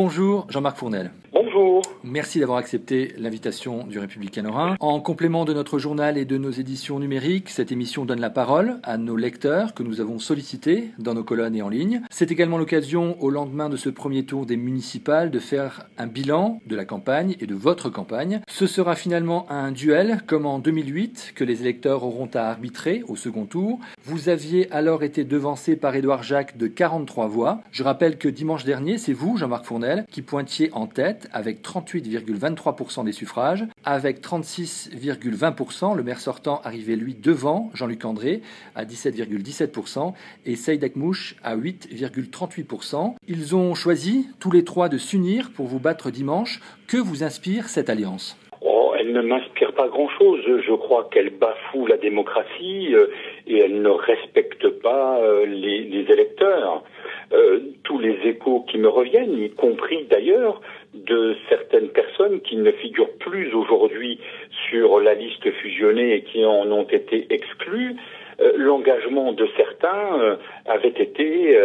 Bonjour Jean-Marc Fournel. Bonjour. Merci d'avoir accepté l'invitation du Républicain Lorrain. En complément de notre journal et de nos éditions numériques, cette émission donne la parole à nos lecteurs que nous avons sollicités dans nos colonnes et en ligne. C'est également l'occasion, au lendemain de ce premier tour des municipales, de faire un bilan de la campagne et de votre campagne. Ce sera finalement un duel, comme en 2008, que les électeurs auront à arbitrer au second tour. Vous aviez alors été devancé par Édouard Jacques de 43 voix. Je rappelle que dimanche dernier, c'est vous, Jean-Marc Fournel, qui pointiez en tête avec 38,23% des suffrages. Avec 36,20%, le maire sortant arrivait lui devant Jean-Luc André à 17,17% et Saïd Akmouche à 8,38%. Ils ont choisi tous les trois de s'unir pour vous battre dimanche. Que vous inspire cette alliance ? Elle ne m'inspire pas grand-chose. Je crois qu'elle bafoue la démocratie et elle ne respecte pas les électeurs. Tous les échos qui me reviennent, y compris d'ailleurs de certaines personnes qui ne figurent plus aujourd'hui sur la liste fusionnée et qui en ont été exclues, l'engagement de certains avait été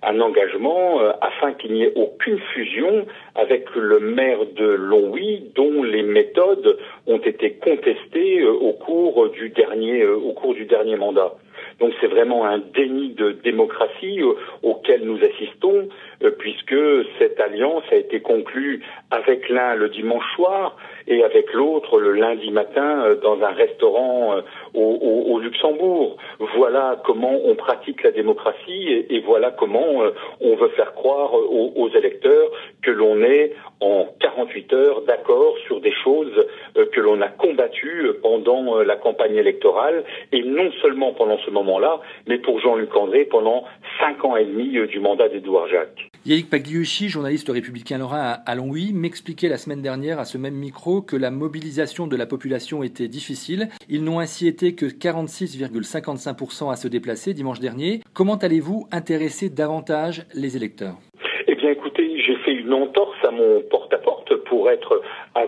un engagement afin qu'il n'y ait aucune fusion avec le maire de Longwy, dont les méthodes ont été contestées au cours du dernier mandat. Donc c'est vraiment un déni de démocratie auquel nous assistons, puisque cette alliance a été conclue avec l'un le dimanche soir et avec l'autre le lundi matin dans un restaurant au Luxembourg. Voilà comment on pratique la démocratie et voilà comment on veut faire croire aux électeurs que l'on est en 48 heures d'accord sur des choses que l'on a combattues pendant la campagne électorale, et non seulement pendant ce moment-là, mais pour Jean-Luc André pendant 5 ans et demi du mandat d'Édouard Jacques. Yannick Pagliucci, journaliste républicain lorrain à Longwy, m'expliquait la semaine dernière à ce même micro que la mobilisation de la population était difficile. Ils n'ont ainsi été que 46,55% à se déplacer dimanche dernier. Comment allez-vous intéresser davantage les électeurs ? Eh bien écoutez, j'ai fait une entorse à mon porte-à-porte pour être à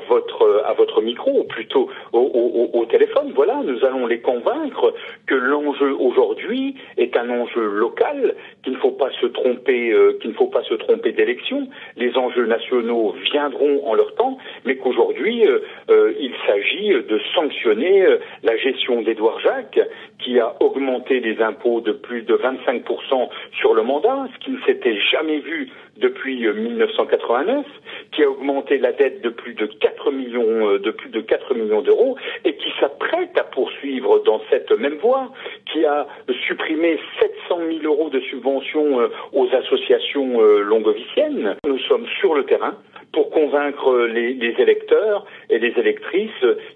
votre micro, ou plutôt au téléphone. Voilà, nous allons les convaincre que l'enjeu aujourd'hui est un enjeu local, qu'il ne faut pas se tromper d'élection. Les enjeux nationaux viendront en leur temps, mais qu'aujourd'hui il s'agit de sanctionner la gestion d'Édouard Jacques, qui a augmenté les impôts de plus de 25% sur le mandat, ce qui ne s'était jamais vu depuis 1989, qui a augmenté la dette de plus de 4 millions d'euros et qui s'apprête à poursuivre dans cette même voie, qui a supprimé 700 000 euros de subventions aux associations longoviciennes. Nous sommes sur le terrain pour convaincre les électeurs et les électrices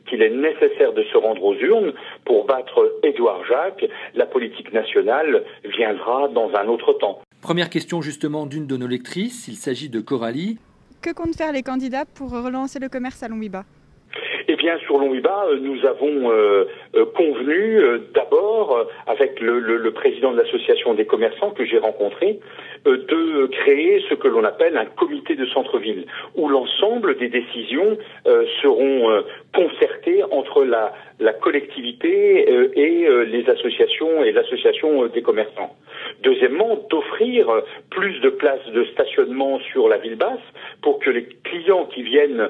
qu'il est nécessaire de se rendre aux urnes pour battre Édouard Jacques. La politique nationale viendra dans un autre temps. Première question justement d'une de nos lectrices, il s'agit de Coralie. Que comptent faire les candidats pour relancer le commerce à Longwy-Bas ? Eh bien, sur Longwy-Bas, nous avons convenu d'abord avec le président de l'association des commerçants que j'ai rencontré de créer ce que l'on appelle un comité de centre-ville, où l'ensemble des décisions seront concertées entre la collectivité et les associations et l'association des commerçants. Deuxièmement, d'offrir plus de places de stationnement sur la ville basse pour que les clients qui viennent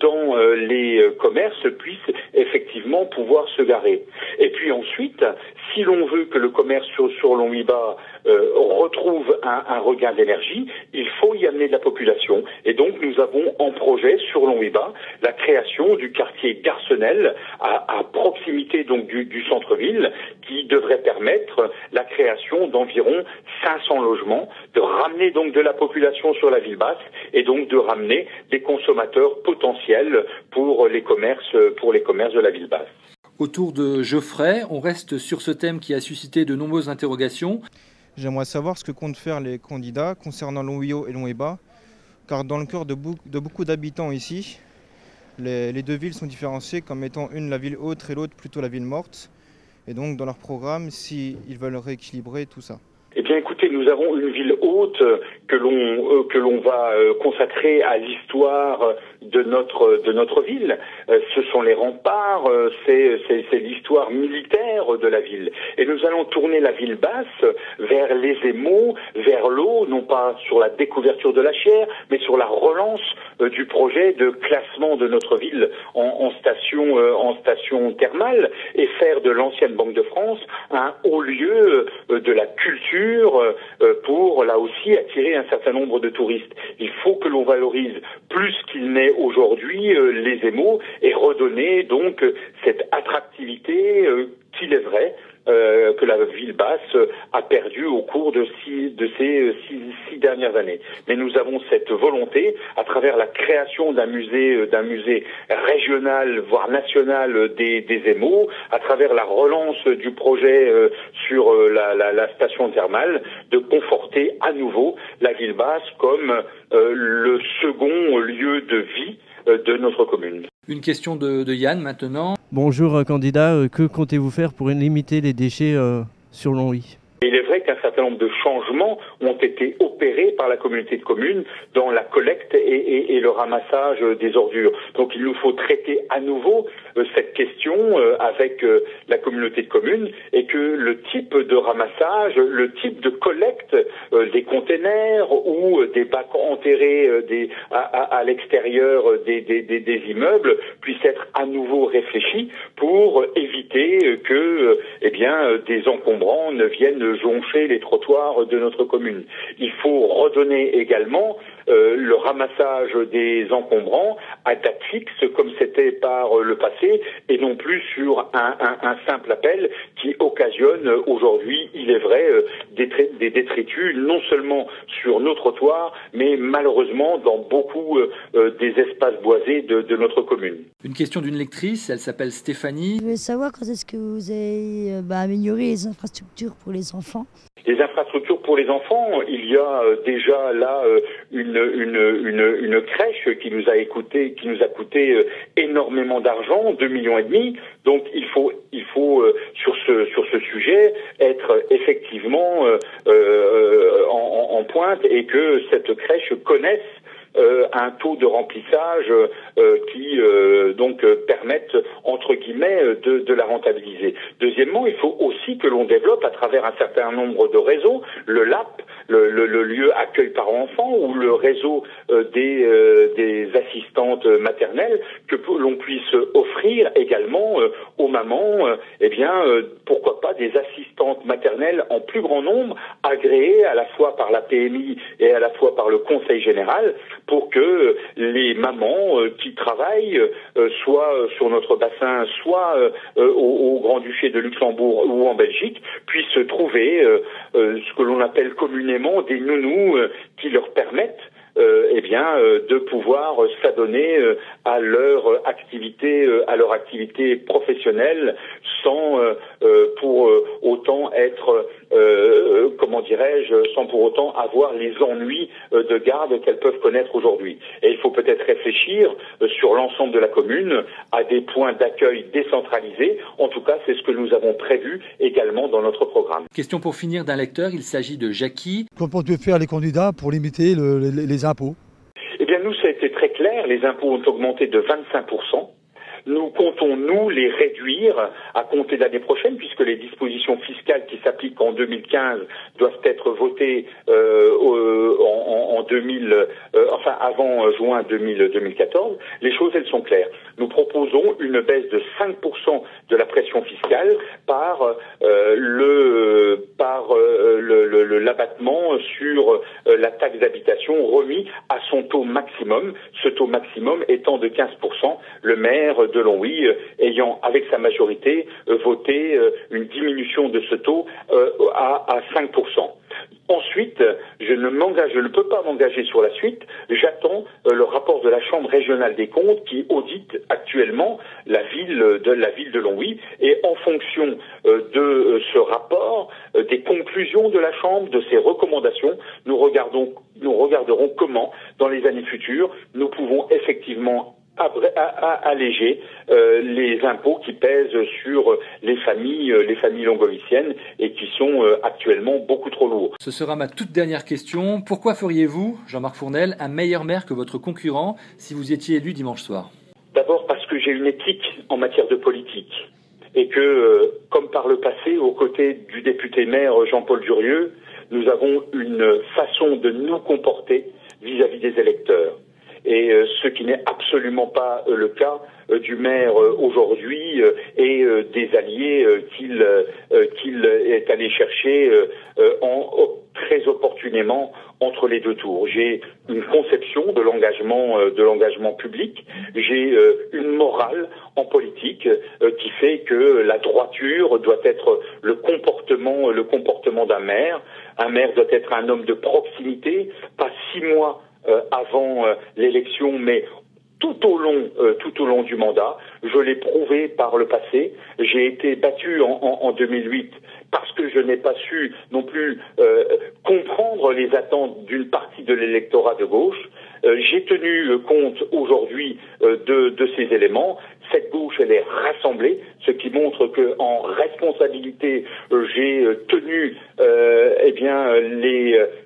dans les commerces puissent effectivement pouvoir se garer. Et puis ensuite, si l'on veut que le commerce sur Longwy-Bas retrouve un regain d'énergie, il faut y amener de la population. Et donc nous avons en projet sur Longwy-Bas la création du quartier Garcenel à proximité donc du centre-ville, qui devrait permettre la création d'environ 500 logements, de ramener donc de la population sur la ville basse et donc de ramener des consommateurs potentiels pour les commerces de la ville basse. Autour de Geoffrey, on reste sur ce thème qui a suscité de nombreuses interrogations. J'aimerais savoir ce que comptent faire les candidats concernant Longwy-Haut et Longwy-Bas, car dans le cœur de beaucoup d'habitants ici, les deux villes sont différenciées comme étant une la ville haute et l'autre plutôt la ville morte. Et donc dans leur programme, s'ils veulent rééquilibrer tout ça. Eh bien, écoutez, nous avons une ville haute que l'on va consacrer à l'histoire de notre ville. Ce sont les remparts, c'est l'histoire militaire de la ville. Et nous allons tourner la ville basse vers les émaux, vers l'eau, non pas sur la découverture de la Chière, mais sur la relance du projet de classement de notre ville en station thermale, et faire de l'ancienne Banque de France un haut lieu de la culture pour, là aussi, attirer un certain nombre de touristes. Il faut que l'on valorise plus qu'il n'est aujourd'hui les émaux et redonner donc cette attractivité qu'il est vrai que la ville basse a perdu au cours de ces six dernières années. Mais nous avons cette volonté, à travers la création d'un musée régional, voire national des émaux, à travers la relance du projet sur la station thermale, de conforter à nouveau la ville basse comme le second lieu de vie de notre commune. Une question de Yann maintenant. Bonjour candidat, que comptez-vous faire pour limiter les déchets sur Longwy ? Il est vrai qu'un certain nombre de changements ont été opérés par la communauté de communes dans la collecte et le ramassage des ordures. Donc il nous faut traiter à nouveau cette question avec la communauté de communes, et que le type de ramassage, le type de collecte des containers ou des bacs enterrés à l'extérieur des immeubles puisse être à nouveau réfléchi pour éviter que des encombrants ne viennent joncher les trottoirs de notre commune. Il faut redonner également le ramassage des encombrants à date fixe, comme c'était par le passé, et non plus sur un simple appel qui occasionne aujourd'hui, il est vrai, des détritus, non seulement sur nos trottoirs, mais malheureusement dans beaucoup des espaces boisés de notre commune. Une question d'une lectrice, elle s'appelle Stéphanie. Je veux savoir quand est-ce que vous avez amélioré les infrastructures pour les enfants. Les infrastructures pour les enfants, il y a déjà là une crèche qui nous a coûté énormément d'argent, 2,5 millions. Donc il faut sur ce sujet être effectivement en pointe, et que cette crèche connaisse un taux de remplissage qui permettent entre guillemets de la rentabiliser. Deuxièmement, il faut aussi que l'on développe à travers un certain nombre de réseaux, le LAP, le lieu accueil parents-enfants, ou le réseau des assistantes maternelles, que l'on puisse offrir également aux mamans, pourquoi pas des assistantes maternelles en plus grand nombre, agréées à la fois par la PMI et à la fois par le Conseil général, pour que les mamans qui travaillent, soit sur notre bassin, soit au Grand-Duché de Luxembourg ou en Belgique, puissent trouver ce que l'on appelle communément des nounous qui leur permettent de pouvoir s'adonner à leur activité professionnelle, sans pour autant être sans pour autant avoir les ennuis de garde qu'elles peuvent connaître aujourd'hui. Et il faut peut-être réfléchir sur l'ensemble de la commune à des points d'accueil décentralisés. En tout cas, c'est ce que nous avons prévu également dans notre programme. Question pour finir d'un lecteur, il s'agit de Jackie. Comment peuvent faire les candidats pour limiter les impôts ? Eh bien, nous, ça a été très clair. Les impôts ont augmenté de 25%. Nous comptons, les réduire à compter de l'année prochaine, puisque les dispositions fiscales qui s'appliquent en 2015 doivent être votées avant juin 2014. Les choses, elles sont claires. Nous proposons une baisse de 5% de la pression fiscale par l'abattement sur la taxe d'habitation remis à son taux maximum, ce taux maximum étant de 15%, le maire de Longwy ayant avec sa majorité voté une diminution de ce taux à 5%. Ensuite, je ne peux pas m'engager sur la suite. J'attends le rapport de la Chambre régionale des comptes qui audite actuellement la ville de Longwy, et en fonction de ce rapport, des conclusions de la Chambre, de ses recommandations, nous regarderons comment, dans les années futures, nous pouvons effectivement alléger les impôts qui pèsent sur les familles longoviciennes et qui sont actuellement beaucoup trop lourds. Ce sera ma toute dernière question. Pourquoi feriez-vous, Jean-Marc Fournel, un meilleur maire que votre concurrent si vous étiez élu dimanche soir? D'abord parce que j'ai une éthique en matière de politique et que, comme par le passé, aux côtés du député maire Jean-Paul Durieux, nous avons une façon de nous comporter vis-à-vis des électeurs. Et ce qui n'est absolument pas le cas du maire aujourd'hui et des alliés qu'il est allé chercher très opportunément entre les deux tours. J'ai une conception de l'engagement public, j'ai une morale en politique qui fait que la droiture doit être le comportement d'un maire. Un maire doit être un homme de proximité, pas 6 mois avant l'élection, mais tout au long du mandat. Je l'ai prouvé par le passé. J'ai été battu en 2008 parce que je n'ai pas su non plus comprendre les attentes d'une partie de l'électorat de gauche. J'ai tenu compte aujourd'hui de ces éléments. Cette gauche, elle est rassemblée, ce qui montre que en responsabilité, j'ai tenu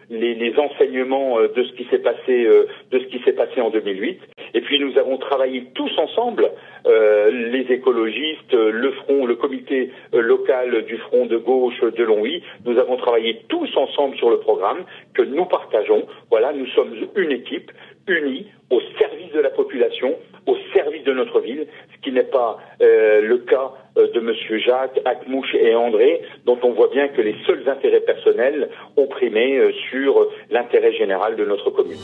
les enseignements de ce qui s'est passé en 2008. Et puis nous avons travaillé tous ensemble, les écologistes, le comité local du Front de gauche de Longwy. Nous avons travaillé tous ensemble sur le programme que nous partageons. Voilà, nous sommes une équipe unie au service de la population, au service de notre ville, ce qui n'est pas le cas de Monsieur Jacques, Akmouche et André, dont on voit bien que les seuls intérêts personnels ont primé sur l'intérêt général de notre commune.